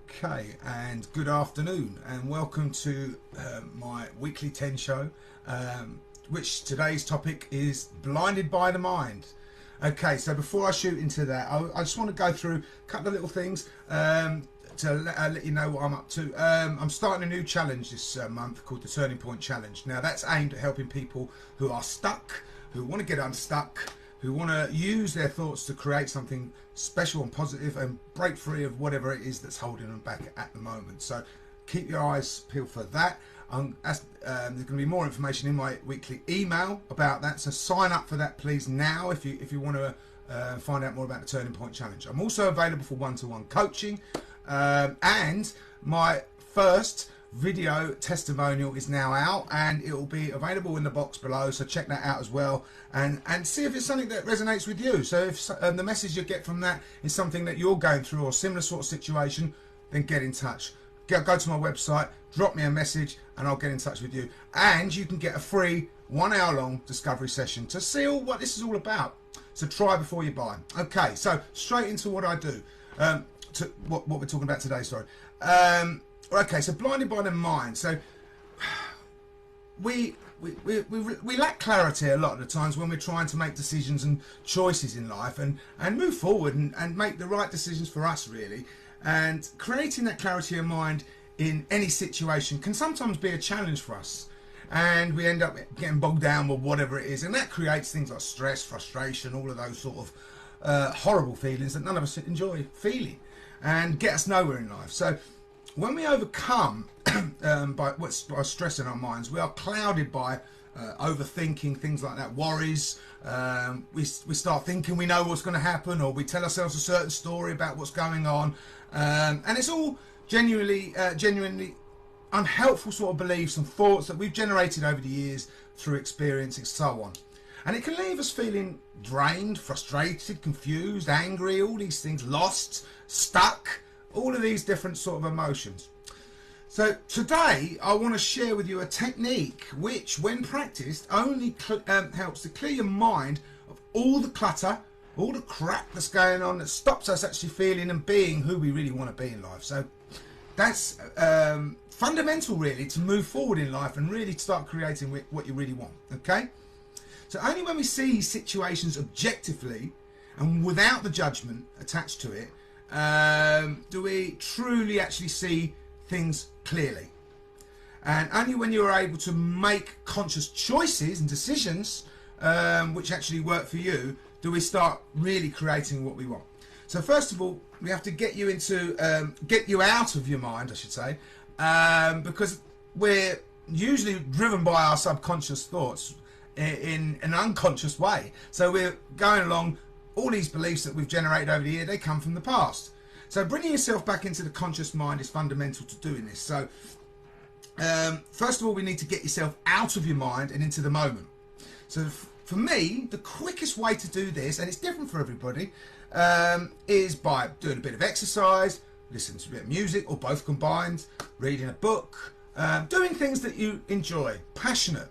Okay, and good afternoon, and welcome to my weekly 10 show, which today's topic is blinded by the mind. Okay, so before I shoot into that, I just want to go through a couple of little things to let you know what I'm up to. I'm starting a new challenge this month called the Turning Point Challenge. Now that's aimed at helping people who are stuck, who want to get unstuck, who want to use their thoughts to create something special and positive and break free of whatever it is that's holding them back at the moment. So keep your eyes peeled for that. There's going to be more information in my weekly email about that, so sign up for that please now if you want to find out more about the Turning Point Challenge. I'm also available for one-to-one coaching, and my first video testimonial is now out, and it will be available in the box below, so check that out as well, and see if it's something that resonates with you. So if the message you get from that is something that you're going through or a similar sort of situation, then get in touch. Go to my website, drop me a message, and I'll get in touch with you. And you can get a free 1 hour long discovery session to see what this is all about. So try before you buy. Okay, so straight into what I do. To what we're talking about today, sorry. Okay, so blinded by the mind. So we lack clarity a lot of the times when we're trying to make decisions and choices in life and move forward and make the right decisions for us, really. And creating that clarity of mind in any situation can sometimes be a challenge for us, and we end up getting bogged down with whatever it is, and that creates things like stress, frustration, all of those sort of horrible feelings that none of us enjoy feeling and get us nowhere in life. So when we overcome by stress in our minds, we are clouded by overthinking, things like that, worries. We start thinking we know what's going to happen, or we tell ourselves a certain story about what's going on, and it's all genuinely unhelpful sort of beliefs and thoughts that we've generated over the years through experience and so on. And it can leave us feeling drained, frustrated, confused, angry, all these things, lost, stuck, all of these different sort of emotions. So today I want to share with you a technique which, when practiced, only helps to clear your mind of all the clutter, all the crap that's going on that stops us actually feeling and being who we really want to be in life. So that's fundamental, really, to move forward in life and really start creating what you really want. Okay, so only when we see situations objectively and without the judgment attached to it do we truly actually see things clearly. And only when you are able to make conscious choices and decisions which actually work for you do we start really creating what we want. So first of all, we have to get you out of your mind, I should say, because we're usually driven by our subconscious thoughts in an unconscious way. So we're going along, all these beliefs that we've generated over the year, they come from the past. So bringing yourself back into the conscious mind is fundamental to doing this. So first of all, we need to get yourself out of your mind and into the moment. So for me, the quickest way to do this, and it's different for everybody, is by doing a bit of exercise, listening to a bit of music, or both combined, reading a book, doing things that you enjoy,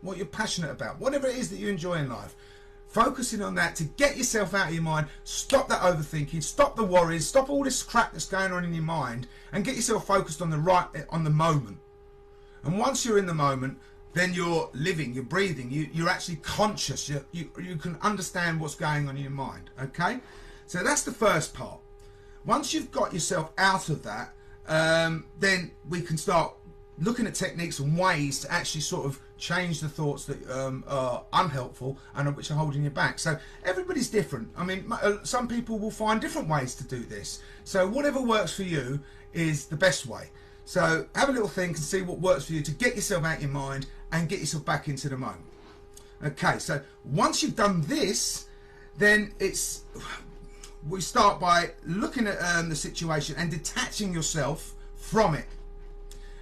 what you're passionate about, whatever it is that you enjoy in life. Focusing on that to get yourself out of your mind, stop that overthinking, stop the worries, stop all this crap that's going on in your mind, and get yourself focused on the moment. And once you're in the moment, then you're living, you're breathing, you're actually conscious, you can understand what's going on in your mind. Okay, so that's the first part. Once you've got yourself out of that, then we can start looking at techniques and ways to actually sort of change the thoughts that are unhelpful and which are holding you back. So everybody's different. I mean, some people will find different ways to do this. So whatever works for you is the best way. So have a little think and see what works for you to get yourself out of your mind and get yourself back into the moment. Okay, so once you've done this, then we start by looking at the situation and detaching yourself from it.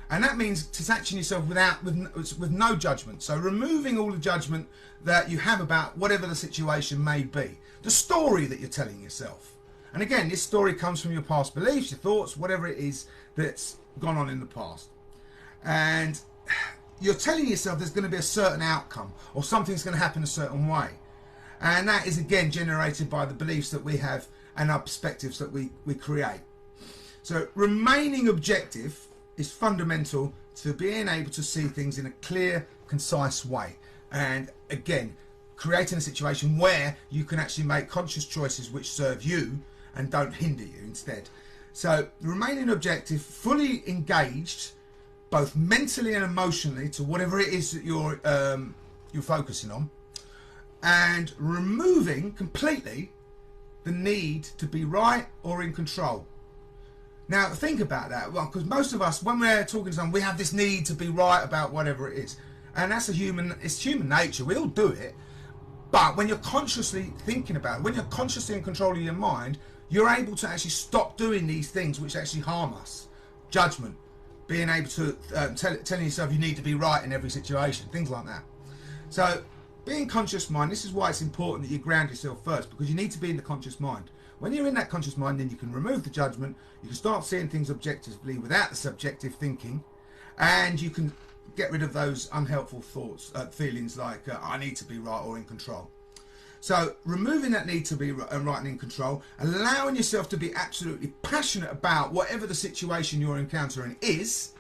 And that means detaching yourself with no judgment. So removing all the judgment that you have about whatever the situation may be. The story that you're telling yourself. And again, this story comes from your past beliefs, your thoughts, whatever it is that's gone on in the past. And you're telling yourself there's going to be a certain outcome, or something's going to happen a certain way. And that is again generated by the beliefs that we have and our perspectives that we create. So remaining objective is fundamental to being able to see things in a clear, concise way. And again, creating a situation where you can actually make conscious choices which serve you and don't hinder you instead. So remaining objective, fully engaged, both mentally and emotionally, to whatever it is that you're focusing on, and removing completely the need to be right or in control. Now think about that, well, because most of us, when we're talking to someone, we have this need to be right about whatever it is, and it's human nature. We all do it. But when you're consciously thinking about it, when you're consciously in control of your mind, you're able to actually stop doing these things which actually harm us. Judgment, being able to telling yourself you need to be right in every situation, things like that. So being conscious mind, this is why it's important that you ground yourself first, because you need to be in the conscious mind. When you're in that conscious mind, then you can remove the judgment, you can start seeing things objectively without the subjective thinking, and you can get rid of those unhelpful thoughts, feelings like I need to be right or in control. So removing that need to be right and in control, allowing yourself to be absolutely passionate about whatever the situation you're encountering is,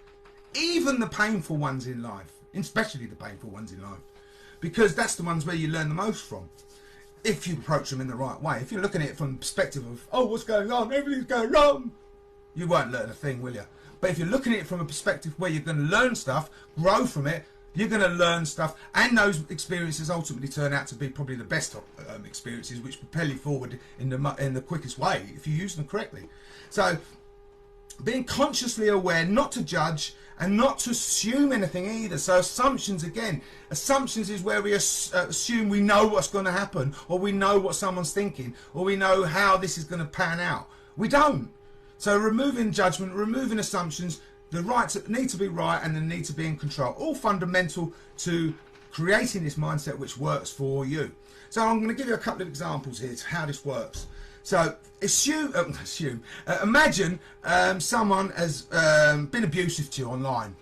even the painful ones in life, especially the painful ones in life, because that's the ones where you learn the most from, if you approach them in the right way. If you're looking at it from the perspective of, oh, what's going on, everything's going wrong, you won't learn a thing, will you? But if you're looking at it from a perspective where you're going to learn stuff, grow from it, you're going to learn stuff, and those experiences ultimately turn out to be probably the best experiences, which propel you forward in the quickest way if you use them correctly. So being consciously aware, not to judge and not to assume anything either. So assumptions, again, assumptions is where we assume we know what's going to happen, or we know what someone's thinking, or we know how this is going to pan out. We don't. So removing judgment, removing assumptions, the need to be right and the need to be in control, all fundamental to creating this mindset which works for you. So I'm going to give you a couple of examples here to how this works. So imagine someone has been abusive to you online.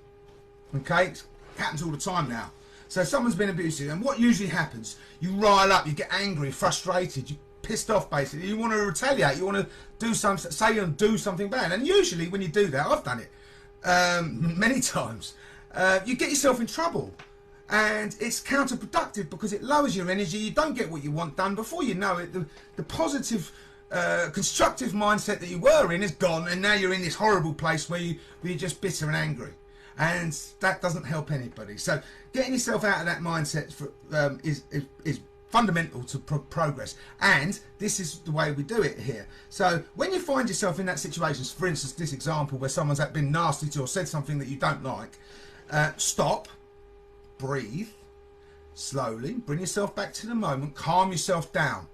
Okay, it happens all the time now. So someone's been abusive, and what usually happens, you rile up, you get angry, frustrated, you're pissed off basically, you want to retaliate, you want to do something, say and do something bad. And usually when you do that, I've done it many times, you get yourself in trouble. And it's counterproductive because it lowers your energy, you don't get what you want done. Before you know it, the positive constructive mindset that you were in is gone, and now you're in this horrible place where you're just bitter and angry, and that doesn't help anybody. So getting yourself out of that mindset is fundamental to progress, and this is the way we do it here. So when you find yourself in that situation, for instance this example where someone's been nasty to you or said something that you don't like, stop, breathe slowly, bring yourself back to the moment, calm yourself down,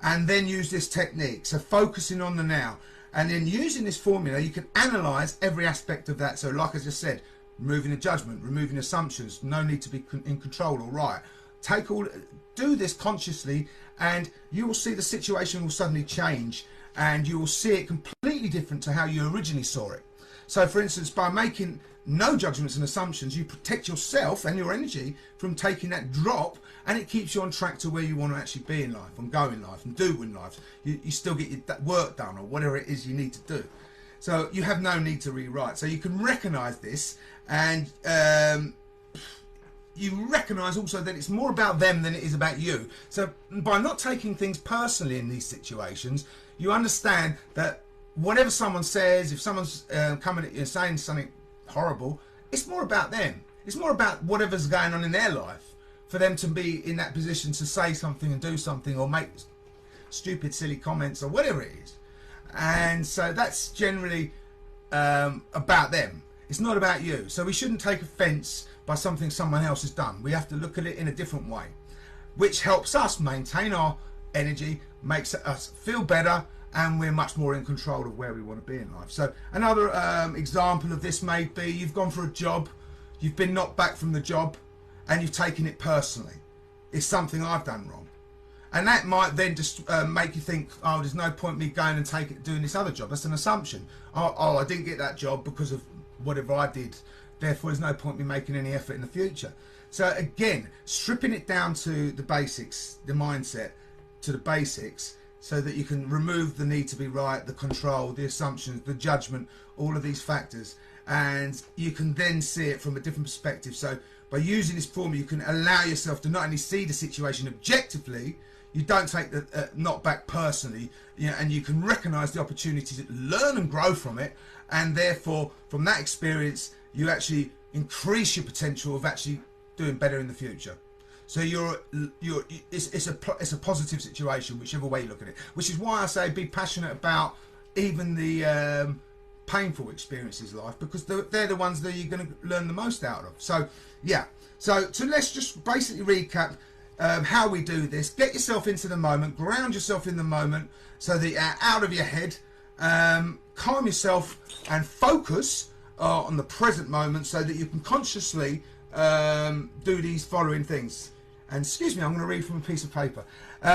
and then use this technique. So focusing on the now, and then using this formula you can analyze every aspect of that. So like I just said, removing the judgment, removing assumptions, no need to be in control or right. Do this consciously, and you will see the situation will suddenly change, and you will see it completely different to how you originally saw it. So for instance, by making no judgments and assumptions, you protect yourself and your energy from taking that drop, and it keeps you on track to where you want to actually be in life and go in life and do in life. You still get your work done or whatever it is you need to do. So you have no need to rewrite. So you can recognize this, and you recognize also that it's more about them than it is about you. So by not taking things personally in these situations, you understand that whatever someone says, if someone's coming at you and saying something horrible, it's more about them. It's more about whatever's going on in their life for them to be in that position to say something and do something or make stupid silly comments or whatever it is. And so that's generally about them. It's not about you. So we shouldn't take offense by something someone else has done. We have to look at it in a different way, which helps us maintain our energy, makes us feel better, and we're much more in control of where we want to be in life. So another example of this may be you've gone for a job, you've been knocked back from the job, and you've taken it personally. It's something I've done wrong. And that might then just make you think, oh, there's no point me going and doing this other job. That's an assumption. Oh, I didn't get that job because of whatever I did. Therefore, there's no point me making any effort in the future. So again, stripping it down to the basics, the mindset, to the basics, so that you can remove the need to be right, the control, the assumptions, the judgment, all of these factors, and you can then see it from a different perspective. So by using this formula, you can allow yourself to not only see the situation objectively, you don't take the knockback personally, you know, and you can recognize the opportunities, learn and grow from it, and therefore from that experience you actually increase your potential of actually doing better in the future. So it's a positive situation, whichever way you look at it. Which is why I say be passionate about even the painful experiences in life, because they're the ones that you're going to learn the most out of. So yeah, so let's just basically recap how we do this. Get yourself into the moment, ground yourself in the moment, so that you're out of your head, calm yourself and focus on the present moment, so that you can consciously do these following things. And excuse me, I'm going to read from a piece of paper.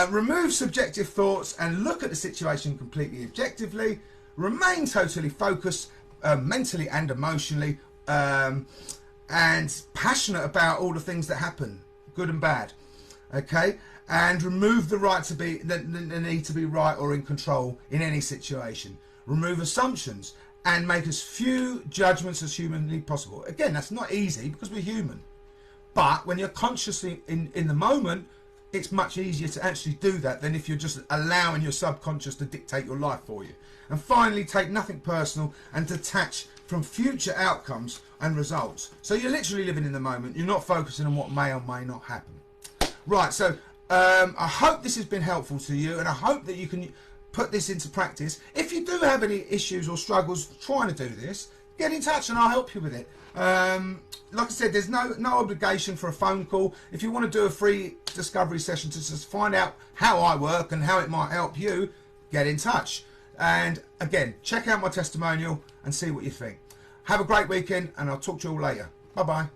Remove subjective thoughts and look at the situation completely objectively. Remain totally focused mentally and emotionally, and passionate about all the things that happen, good and bad. Okay, and remove the need to be right or in control in any situation. Remove assumptions and make as few judgments as humanly possible. Again, that's not easy because we're human. But when you're consciously in the moment, it's much easier to actually do that than if you're just allowing your subconscious to dictate your life for you. And finally, take nothing personal and detach from future outcomes and results. So you're literally living in the moment. You're not focusing on what may or may not happen. Right, so I hope this has been helpful to you, and I hope that you can put this into practice. If you do have any issues or struggles trying to do this, get in touch and I'll help you with it. Like I said, there's no obligation for a phone call. If you want to do a free discovery session to just find out how I work and how it might help you, get in touch. And again, check out my testimonial and see what you think. Have a great weekend, and I'll talk to you all later. Bye bye.